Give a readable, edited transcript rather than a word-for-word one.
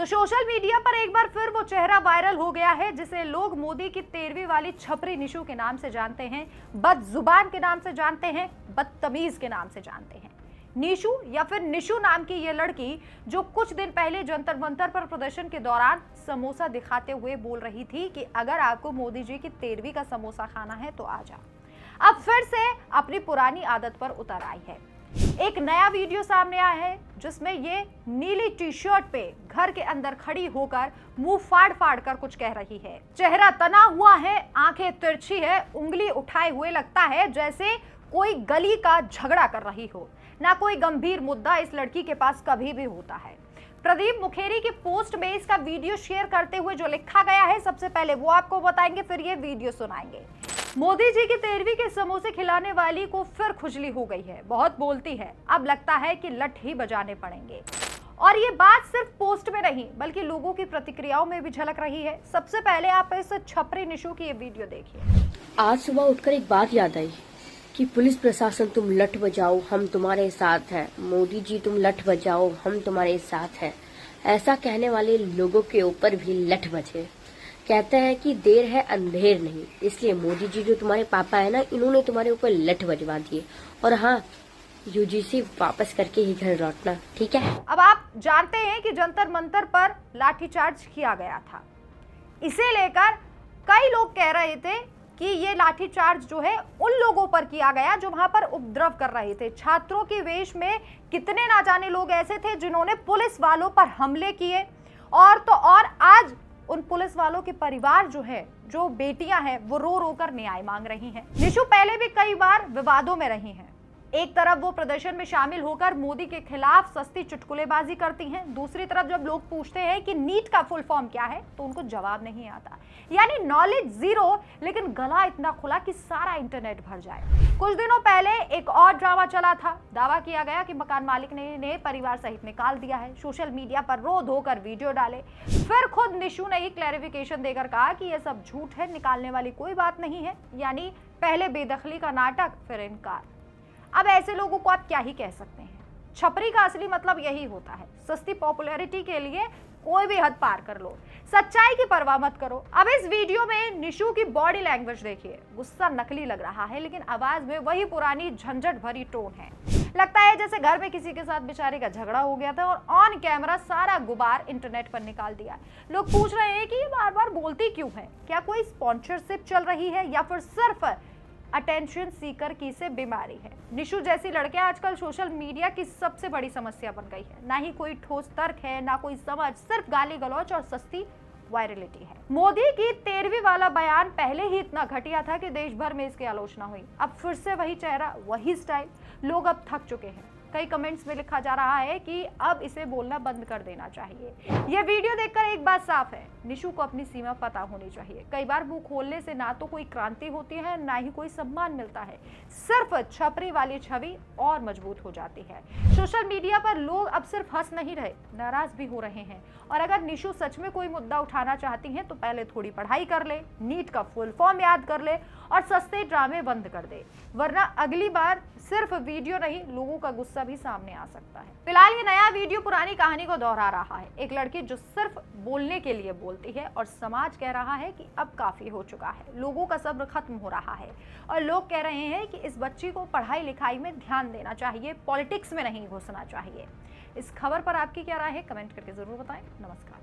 तो social media पर एक बार फिर वो चेहरा वायरल हो गया है जिसे लोग मोदी की 13वीं वाली छपरी निशु के नाम से जानते हैं, बदजुबान के नाम से जानते हैं, बदतमीज के नाम से जानते हैं। निशु या फिर निशु नाम की ये लड़की जो कुछ दिन पहले जंतर मंतर पर प्रदर्शन के दौरान समोसा दिखाते हुए बोल रही थी कि अगर आपको मोदी जी की 13वीं का समोसा खाना है तो आ जाओ, अब फिर से अपनी पुरानी आदत पर उतर आई है। एक नया वीडियो सामने आया है जिसमें ये नीली टी शर्ट पे घर के अंदर खड़ी होकर मुंह फाड़ फाड़ कर कुछ कह रही है। चेहरा तना हुआ है, आंखें तिरछी है, उंगली उठाए हुए लगता है जैसे कोई गली का झगड़ा कर रही हो। ना कोई गंभीर मुद्दा इस लड़की के पास कभी भी होता है। प्रदीप मुखेरी की पोस्ट में इसका वीडियो शेयर करते हुए जो लिखा गया है, सबसे पहले वो आपको बताएंगे, फिर ये वीडियो सुनाएंगे। मोदी जी की 13वीं के समोसे खिलाने वाली को फिर खुजली हो गई है, बहुत बोलती है, अब लगता है कि लठ ही बजाने पड़ेंगे। और ये बात सिर्फ पोस्ट में नहीं बल्कि लोगों की प्रतिक्रियाओं में भी झलक रही है। सबसे पहले आप इस छपरी निशु की ये वीडियो देखिए। आज सुबह उठकर एक बात याद आई कि पुलिस प्रशासन तुम लठ बजाओ हम तुम्हारे साथ हैं, मोदी जी तुम लठ बजाओ हम तुम्हारे साथ हैं। ऐसा कहने वाले लोगों के ऊपर भी लठ बजे। कहते हैं कि देर है अंधेर नहीं, इसलिए मोदी जी जो तुम्हारे पापा है ना, इन्होंने तुम्हारे ऊपर लठ बजवा दिए। और हाँ, यूजीसी वापस करके ही घर लौटना, ठीक है। अब आप जानते हैं कि जंतर मंतर पर लाठीचार्ज किया गया था। इसे लेकर कई लोग कह रहे थे कि ये लाठीचार्ज जो है उन लोगों पर किया गया जो वहां पर उपद्रव कर रहे थे। छात्रों के वेश में कितने ना जाने लोग ऐसे थे जिन्होंने पुलिस वालों पर हमले किए। और तो और आज उन पुलिस वालों के परिवार जो है, जो बेटियां हैं, वो रो रो कर न्याय मांग रही हैं। निशु पहले भी कई बार विवादों में रही हैं। एक तरफ वो प्रदर्शन में शामिल होकर मोदी के खिलाफ सस्ती चुटकुलेबाजी करती हैं, दूसरी तरफ जब लोग पूछते हैं कि नीट का फुल फॉर्म क्या है तो उनको जवाब नहीं आता। यानी नॉलेज जीरो, लेकिन गला इतना खुला कि सारा इंटरनेट भर जाए। कुछ दिनों पहले एक और ड्रामा चला था। दावा किया गया कि मकान मालिक ने इन्हें परिवार सहित निकाल दिया है। सोशल मीडिया पर रो धोकर वीडियो डाले। फिर खुद निशु ने ही क्लैरिफिकेशन देकर कहा कि यह सब झूठ है, निकालने वाली कोई बात नहीं है। यानी पहले बेदखली का नाटक, फिर इनकार। अब ऐसे लोगों को आप क्या ही कह सकते हैं। छपरी का असली मतलब यही होता है, सस्ती पॉपुलैरिटी के लिए कोई भी हद पार कर लो, सच्चाई की परवाह मत करो। अब इस वीडियो में निशु की बॉडी लैंग्वेज देखिए, गुस्सा नकली लग रहा है लेकिन आवाज में वही पुरानी झंझट भरी टोन है। लगता है जैसे घर में किसी के साथ बेचारे का झगड़ा हो गया था और ऑन कैमरा सारा गुबार इंटरनेट पर निकाल दिया। लोग पूछ रहे हैं कि ये बार बार बोलती क्यों है, क्या कोई स्पॉन्सरशिप चल रही है या फिर सिर्फ अटेंशन सीकर की से बीमारी है। निशु जैसी लड़कियां आजकल सोशल मीडिया की सबसे बड़ी समस्या बन गई है। ना ही कोई ठोस तर्क है, ना कोई समझ, सिर्फ गाली गलौच और सस्ती वायरलिटी है। मोदी की 13वीं वाला बयान पहले ही इतना घटिया था कि देश भर में इसकी आलोचना हुई। अब फिर से वही चेहरा, वही स्टाइल। लोग अब थक चुके हैं। कई कमेंट्स में लिखा जा रहा है कि अब इसे बोलना बंद कर देना चाहिए। यह वीडियो देखकर एक बात साफ है, निशु को अपनी सीमा पता होनी चाहिए। कई बार मुंह खोलने से ना तो कोई क्रांति होती है, ना ही कोई सम्मान मिलता है। सिर्फ छपरी वाली छवि और मजबूत हो जाती है। सोशल मीडिया पर लोग अब सिर्फ हंस नहीं रहे, नाराज भी हो रहे हैं। और अगर निशु सच में कोई मुद्दा उठाना चाहती हैं तो पहले थोड़ी पढ़ाई कर ले, नीट का फुल फॉर्म याद कर ले और सस्ते ड्रामे बंद कर दे, वरना अगली बार सिर्फ वीडियो नहीं, लोगों का गुस्सा भी सामने आ सकता है। फिलहाल ये नया वीडियो पुरानी कहानी को दोहरा रहा है। एक लड़की जो सिर्फ बोलने के लिए बोलती है और समाज कह रहा है कि अब काफी हो चुका है, लोगों का सब्र खत्म हो रहा है। और लोग कह रहे हैं कि इस बच्ची को पढ़ाई लिखाई में ध्यान देना चाहिए, पॉलिटिक्स में नहीं घुसना चाहिए। इस खबर पर आपकी क्या राय है, कमेंट करके जरूर बताएं। नमस्कार।